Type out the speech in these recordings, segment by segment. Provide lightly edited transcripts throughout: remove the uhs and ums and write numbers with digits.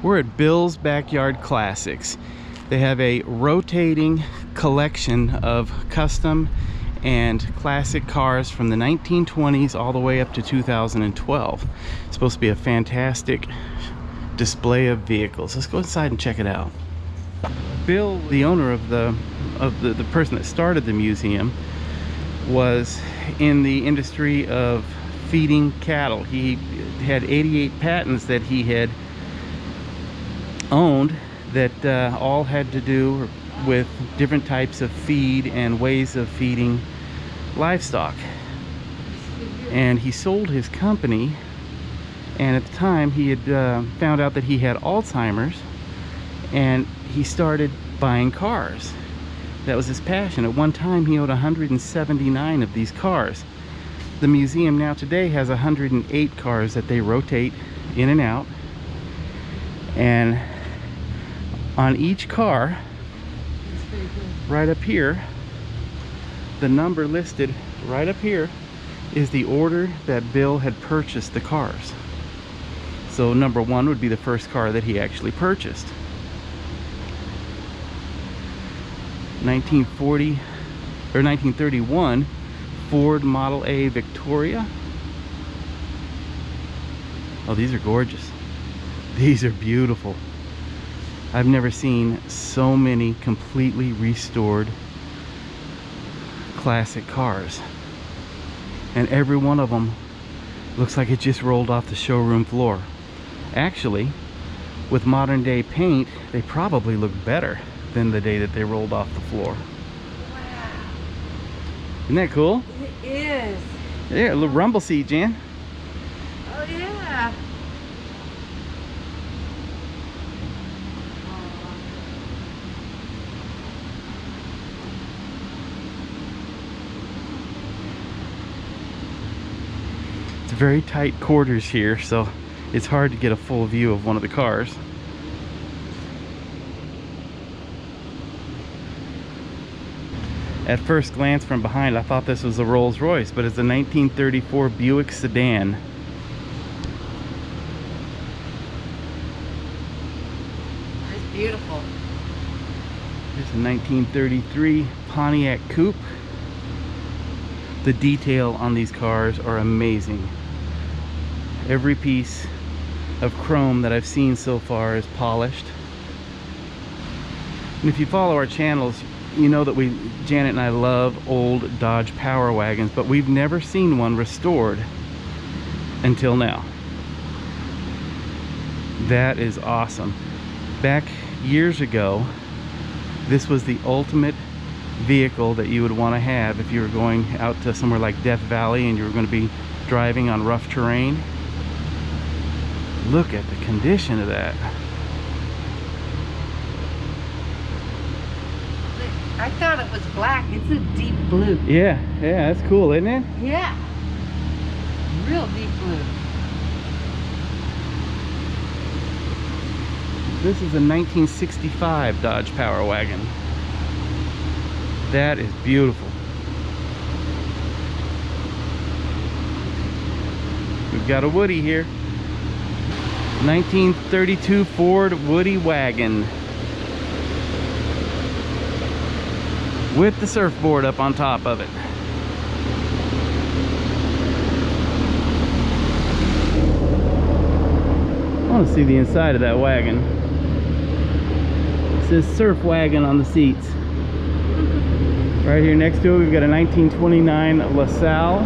We're at Bill's Backyard Classics. They have a rotating collection of custom and classic cars from the 1920s all the way up to 2012. It's supposed to be a fantastic display of vehicles. Let's go inside and check it out. Bill, the owner of the person that started the museum, was in the industry of feeding cattle. He had 88 patents that he had owned that all had to do with different types of feed and ways of feeding livestock. And he sold his company, and at the time he had found out that he had Alzheimer's, and he started buying cars. That was his passion. At one time he owned 179 of these cars. The museum now today has 108 cars that they rotate in and out, and on each car right up here, the number listed right up here is the order that Bill had purchased the cars. So number 1 would be the first car that he actually purchased. 1940 or 1931 Ford Model A Victoria. Oh, these are gorgeous. These are beautiful. I've never seen so many completely restored classic cars, and every one of them looks like it just rolled off the showroom floor. Actually, with modern day paint, they probably look better than the day that they rolled off the floor. Wow. Isn't that cool? It is. Yeah, a little rumble seat, Jan. Oh yeah. It's very tight quarters here, so it's hard to get a full view of one of the cars. At first glance from behind, I thought this was a Rolls Royce, but it's a 1934 Buick sedan. It's beautiful. Here's a 1933 Pontiac Coupe. The detail on these cars are amazing. Every piece of chrome that I've seen so far is polished. And if you follow our channels, you know that Janet and I love old Dodge Power Wagons, but we've never seen one restored until now. That is awesome. Back years ago, this was the ultimate vehicle that you would want to have if you were going out to somewhere like Death Valley and you were going to be driving on rough terrain. Look at the condition of that. I thought it was black. It's a deep blue. Yeah, that's cool, isn't it? Yeah. Real deep blue. This is a 1965 Dodge Power Wagon. That is beautiful. We've got a Woody here. 1932 Ford Woody Wagon. With the surfboard up on top of it. I want to see the inside of that wagon. It says Surf Wagon on the seats. Right here next to it, we've got a 1929 LaSalle.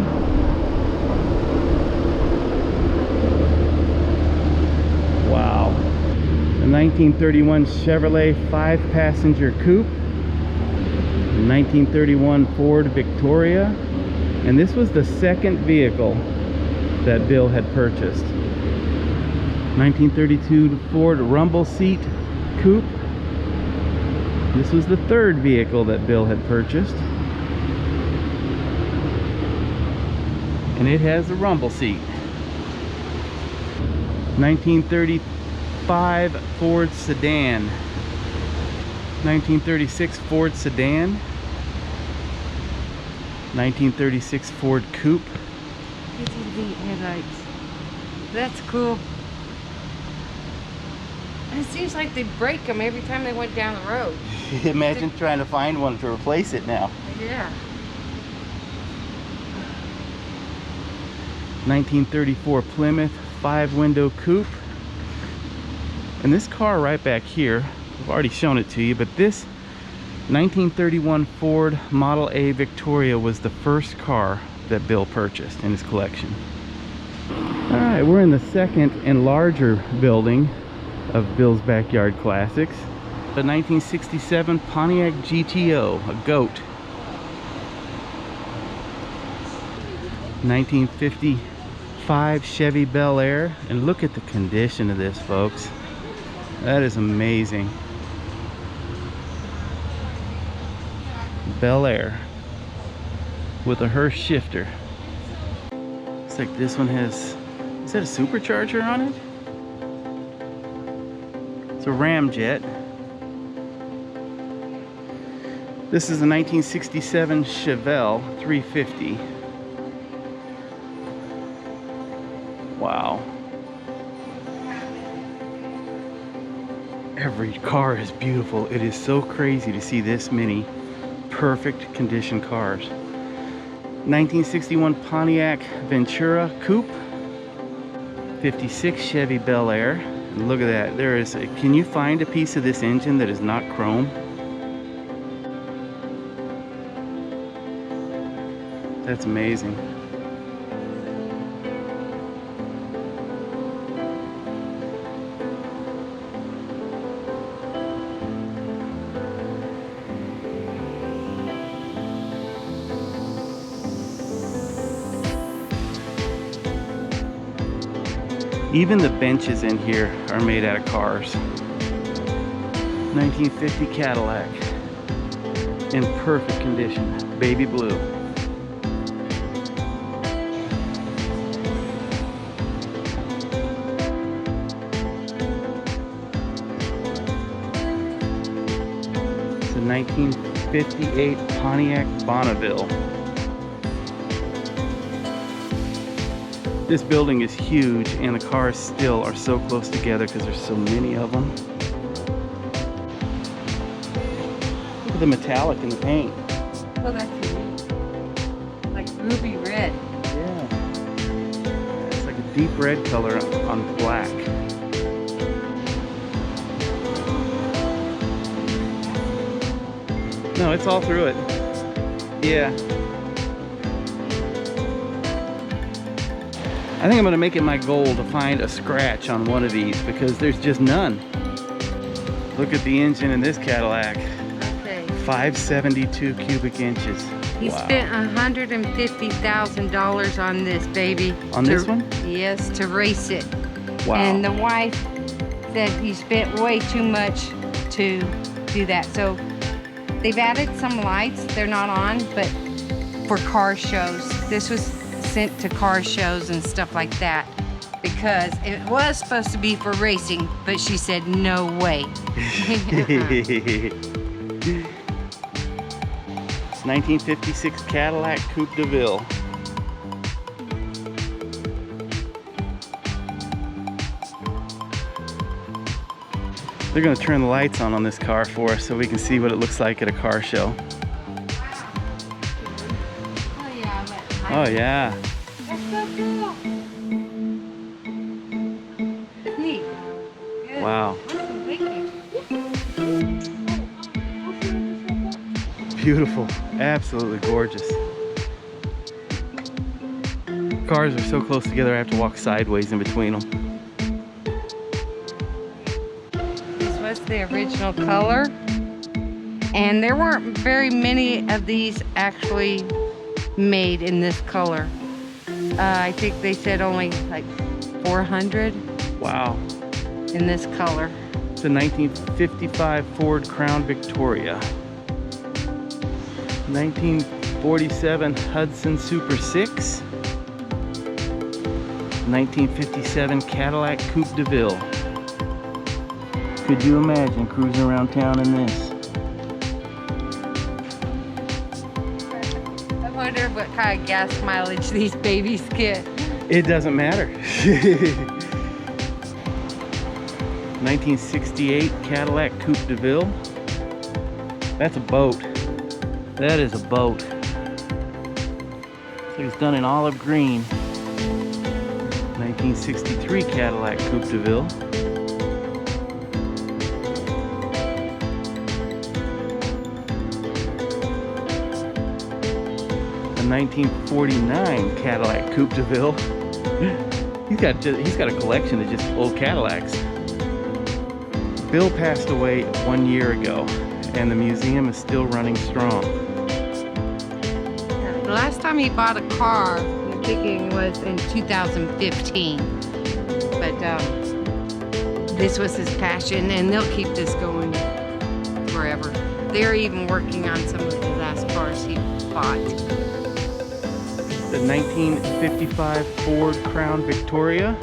Wow. A 1931 Chevrolet 5-passenger coupe. 1931 Ford Victoria, and this was the second vehicle that Bill had purchased. 1932 Ford Rumble Seat Coupe. This was the third vehicle that Bill had purchased, and it has a rumble seat. 1935 Ford Sedan. 1936 Ford Sedan. 1936 Ford Coupe. It's in the headlights. That's cool. It seems like they break them every time they went down the road. Imagine trying to find one to replace it now. Yeah. 1934 Plymouth 5-window coupe. And this car right back here, I've already shown it to you, but this 1931 Ford Model A Victoria was the first car that Bill purchased in his collection. All right, we're in the second and larger building of Bill's Backyard Classics. The 1967 Pontiac GTO, a goat. 1955 Chevy Bel Air, and look at the condition of this, folks. That is amazing. Bel Air with a Hearst shifter. Looks like this one has, is that a supercharger on it? It's a ramjet. This is a 1967 Chevelle 350. Wow. Every car is beautiful. It is so crazy to see this many perfect condition cars. 1961 Pontiac Ventura Coupe. 56 Chevy Bel Air. And look at that. There is a, can you find a piece of this engine that is not chrome? That's amazing. Even the benches in here are made out of cars. 1950 Cadillac in perfect condition, baby blue. It's a 1958 Pontiac Bonneville. This building is huge, and the cars still are so close together because there's so many of them. Look at the metallic in the paint. Oh, that's neat. Like ruby red. Yeah. It's like a deep red color on black. No, it's all through it. Yeah. I think I'm gonna make it my goal to find a scratch on one of these because there's just none. Look at the engine in this Cadillac. Okay. 572 cubic inches. He spent $150,000 on this baby. On this one? Yes, to race it. Wow. And the wife said he spent way too much to do that. So they've added some lights. They're not on, but for car shows. This was sent to car shows and stuff like that because it was supposed to be for racing, but she said no way. It's 1956 Cadillac Coupe de Ville. They're going to turn the lights on this car for us so we can see what it looks like at a car show. Oh yeah. That's so cool. It's neat. Good. Wow. Awesome, thank you. Beautiful. Absolutely gorgeous. Cars are so close together I have to walk sideways in between them. This was the original color. And there weren't very many of these actually made in this color. I think they said only like 400. Wow. In this color. It's a 1955 Ford Crown Victoria. 1947 Hudson Super 6. 1957 Cadillac Coupe de Ville. Could you imagine cruising around town in this? I wonder what kind of gas mileage these babies get. It doesn't matter. 1968 Cadillac Coupe de Ville. That's a boat. That is a boat. So it's done in olive green. 1963 Cadillac Coupe de Ville. A 1949 Cadillac Coupe de Ville. He's got a collection of just old Cadillacs. Bill passed away 1 year ago, and the museum is still running strong. The last time he bought a car, I'm thinking, was in 2015. But this was his passion, and they'll keep this going forever. They're even working on some of the last cars he bought. The 1955 Ford Crown Victoria.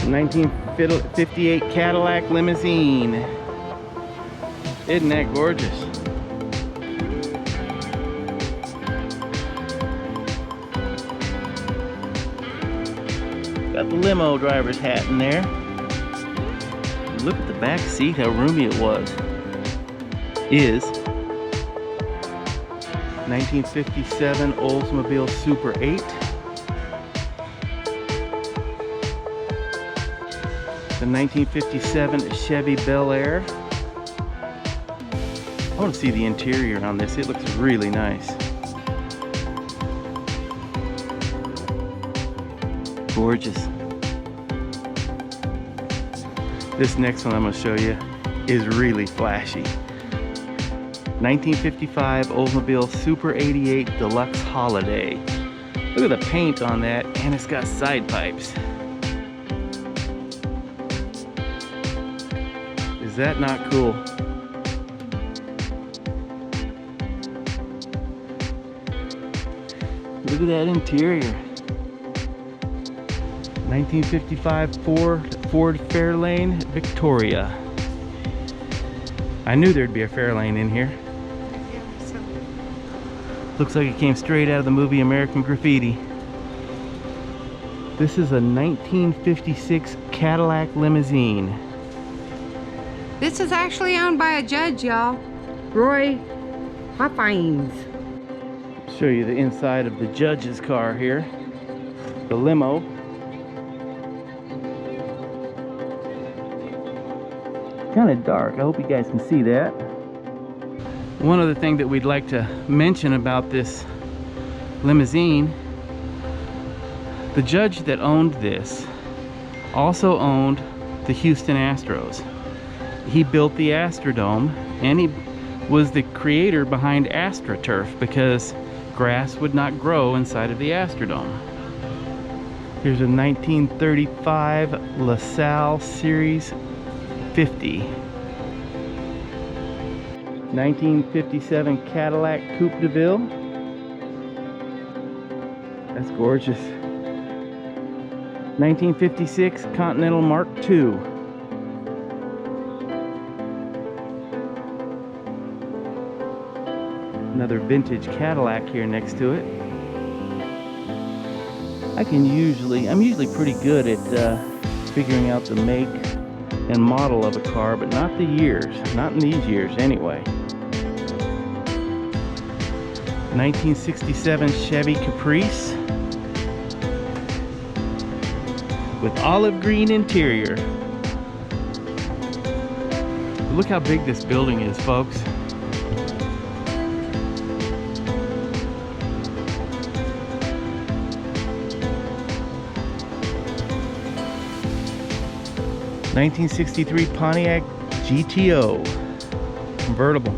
1958 Cadillac Limousine. Isn't that gorgeous? Got the limo driver's hat in there. Look at the back seat, how roomy it was. Is 1957 Oldsmobile Super 8. The 1957 Chevy Bel Air. I want to see the interior on this. It looks really nice. Gorgeous. This next one I'm going to show you is really flashy. 1955 Oldsmobile Super 88 Deluxe Holiday. Look at the paint on that, and it's got side pipes. Is that not cool? Look at that interior. 1955 Ford Fairlane Victoria. I knew there'd be a Fairlane in here. Looks like it came straight out of the movie American Graffiti. This is a 1956 Cadillac Limousine. This is actually owned by a judge, y'all. Roy Hopkins. Show you the inside of the judge's car here. The limo. Kind of dark. I hope you guys can see that. One other thing that we'd like to mention about this limousine, the judge that owned this also owned the Houston Astros. He built the Astrodome, and he was the creator behind AstroTurf because grass would not grow inside of the Astrodome. Here's a 1935 LaSalle Series 50. 1957 Cadillac Coupe de Ville. That's gorgeous. 1956 Continental Mark II. Another vintage Cadillac here next to it. I'm usually pretty good at figuring out the make and model of a car, but not the years, not in these years anyway. 1967 Chevy Caprice with olive green interior. Look how big this building is, folks. '63 Pontiac GTO convertible.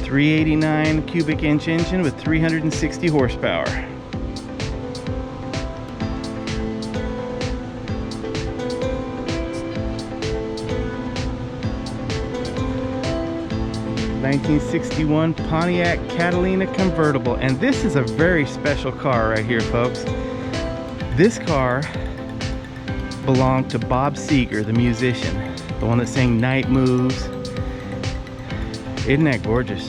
389 cubic inch engine with 360 horsepower. '61 Pontiac Catalina convertible, and this is a very special car right here, folks. This car belonged to Bob Seger, the musician, the one that sang Night Moves. Isn't that gorgeous?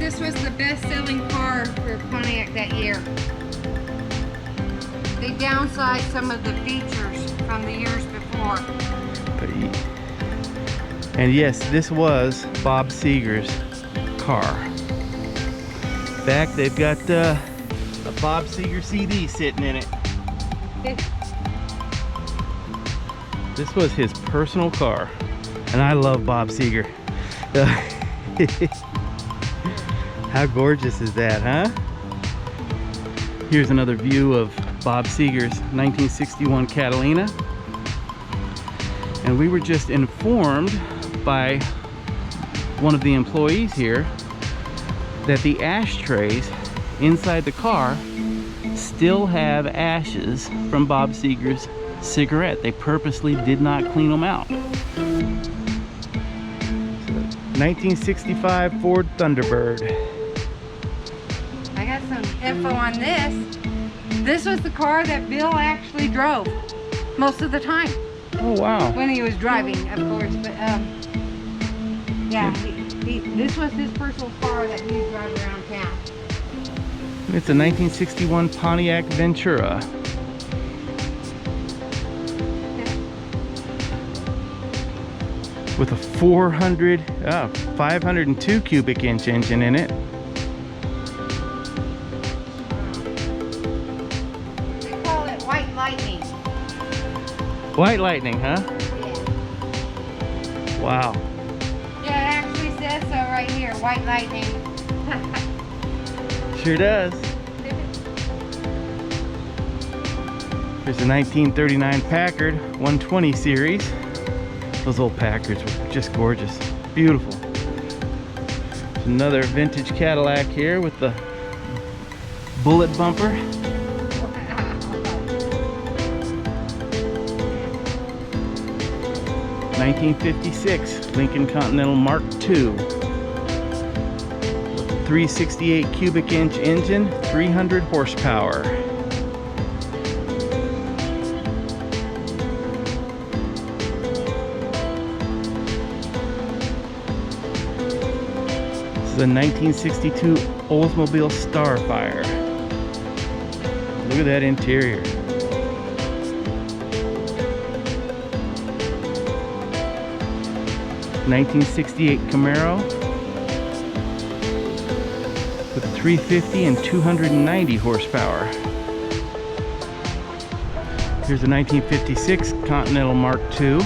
this was the best-selling car for Pontiac that year. They downsized some of the features from the years before. And yes, this was Bob Seger's car. In fact, they've got a Bob Seger CD sitting in it. This was his personal car, and I love Bob Seger. How gorgeous is that, huh? Here's another view of Bob Seger's 1961 Catalina. And we were just informed by one of the employees here that the ashtrays inside the car still have ashes from Bob Seger's cigarette. They purposely did not clean them out. 1965 Ford Thunderbird. I got some info on this. This was the car that Bill actually drove most of the time. Oh wow. When he was driving, of course, but yeah, this was his personal car that he would drive around town. It's a 1961 Pontiac Ventura. With a 502 cubic inch engine in it. They call it White Lightning. White Lightning, huh? Yeah. Wow. Yeah, it actually says so right here, White Lightning. Sure does. Here's a 1939 Packard 120 series. Those old Packards were just gorgeous. Beautiful. There's another vintage Cadillac here with the bullet bumper. 1956 Lincoln Continental Mark II. 368 cubic inch engine, 300 horsepower. This is a 1962 Oldsmobile Starfire. Look at that interior. '68 Camaro with 350 and 290 horsepower. Here's a 1956 Continental Mark II.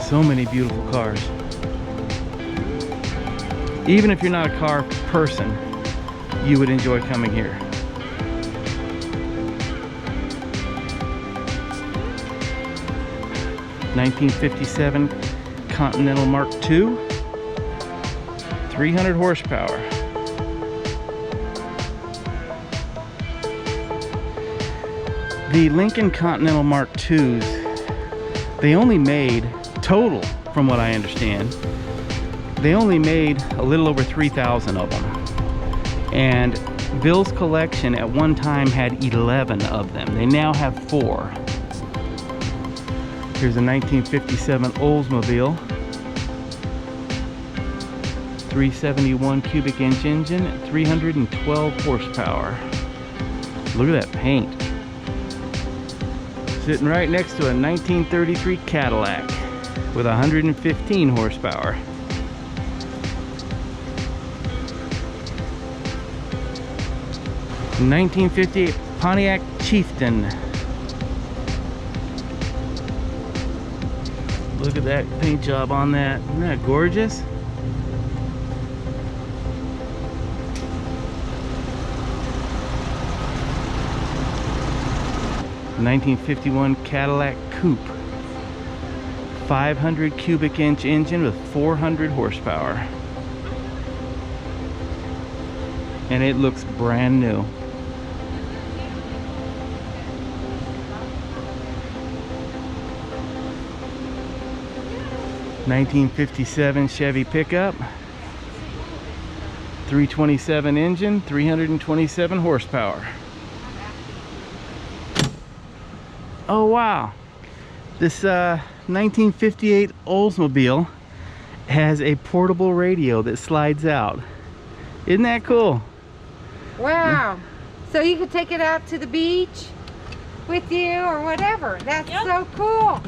So many beautiful cars. Even if you're not a car person, you would enjoy coming here. 1957 Continental Mark II, 300 horsepower. The Lincoln Continental Mark IIs, they only made, total from what I understand, they only made a little over 3,000 of them. And Bill's collection at one time had 11 of them. They now have 4. Here's a 1957 Oldsmobile, 371 cubic inch engine, 312 horsepower. Look at that paint. Sitting right next to a 1933 Cadillac with 115 horsepower. A 1958 Pontiac Chieftain. Look at that paint job on that. Isn't that gorgeous? A 1951 Cadillac Coupe. 500 cubic inch engine with 400 horsepower. And it looks brand new. '57 Chevy pickup, 327 engine, 327 horsepower. Oh wow, This 1958 Oldsmobile has a portable radio that slides out. Isn't that cool? Wow. So you could take it out to the beach with you or whatever. That's so cool.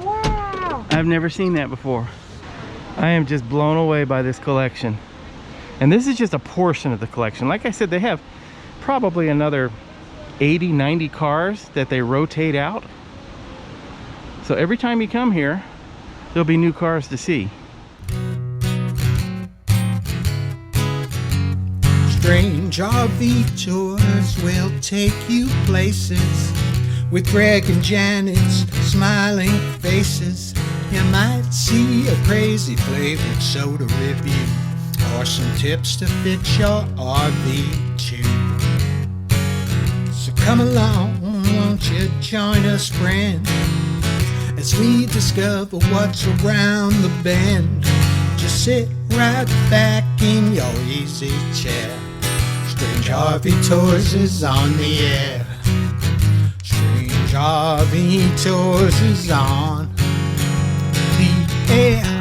Wow. I've never seen that before. I am just blown away by this collection. And this is just a portion of the collection. Like I said, they have probably another 80, 90 cars that they rotate out. So every time you come here, there'll be new cars to see. Strange RV tours will take you places with Greg and Janet's smiling faces. You might see a crazy flavored soda review or some tips to fix your RV too. So come along, won't you join us, friend, as we discover what's around the bend. Just sit right back in your easy chair. Strange RV Tours is on the air. Strange RV Tours is on the air.